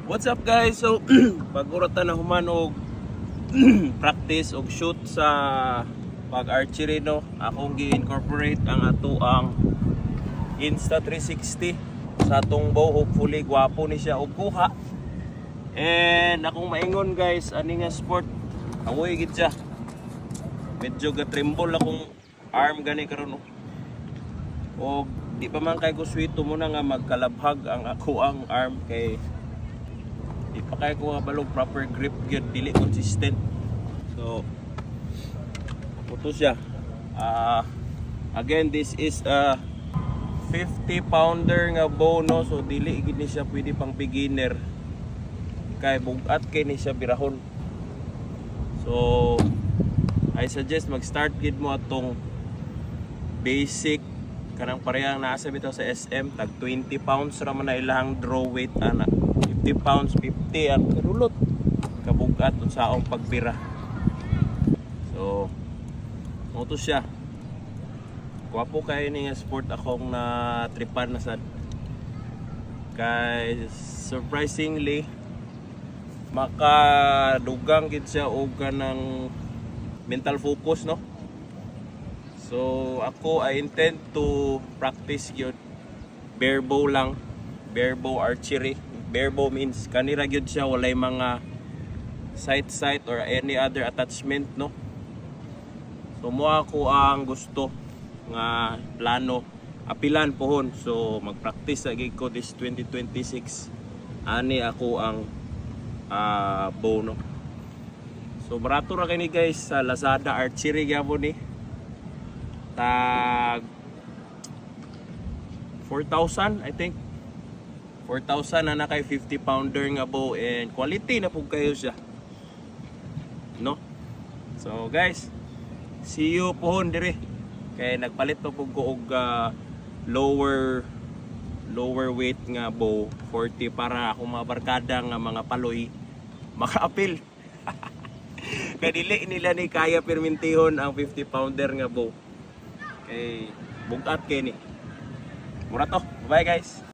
What's up guys? So pag-uratan na human og practice og shoot sa pag-archery no, akong gi-incorporate ang ato ang Insta360 sa atong bow. Hopefully gwapo ni siya og kuha. And akong maingon guys, ani nga sport awoy gid siya. Medyo ga-tremble akong arm gani karon no. Og di pa man kay ko swito mo na nga magkalabhag ang ako ang arm kay di pa kay ko balog proper grip gyud, dili consistent. So puto siya. Again, this is a 50 pounder nga bow no, so dili gid ni siya pwede pang beginner kay bugat kay ni siya birahon. So I suggest mag-start gid mo atong basic kanang parehang nasa bitaw sa SM, tag 20 pounds ra man na ilang draw weight ana. 50 pounds, 50 ang kadulot kabugat sa akong pagbira. So moto siya. Gwapo kay ni nga sport akong na tripan na sad. Kay surprisingly makadugang gid siya og kanang mental focus no. So ako I intend to practice yun bare bow lang, bare bow archery. Bare bow means kanira gyud siya walay mga sight or any other attachment no. So mo ako ang gusto nga plano apilan pohon. So magpractice lagi ko this 2026 ani ako ang bow no. So barato ra kini guys sa Lazada archery gyapon ni tag 4,000 I think 4,000 na kay 50 pounder nga bow, and quality na pug kayo siya no. So guys, see you pohon dire kay nagpalit to pug ko og lower weight nga bow 40 para ako mga barkada nga mga paloy maka-apil. Kay dili nila ni kaya permintihon ang 50 pounder nga bow kay bugat kay ni mura to. Bye guys.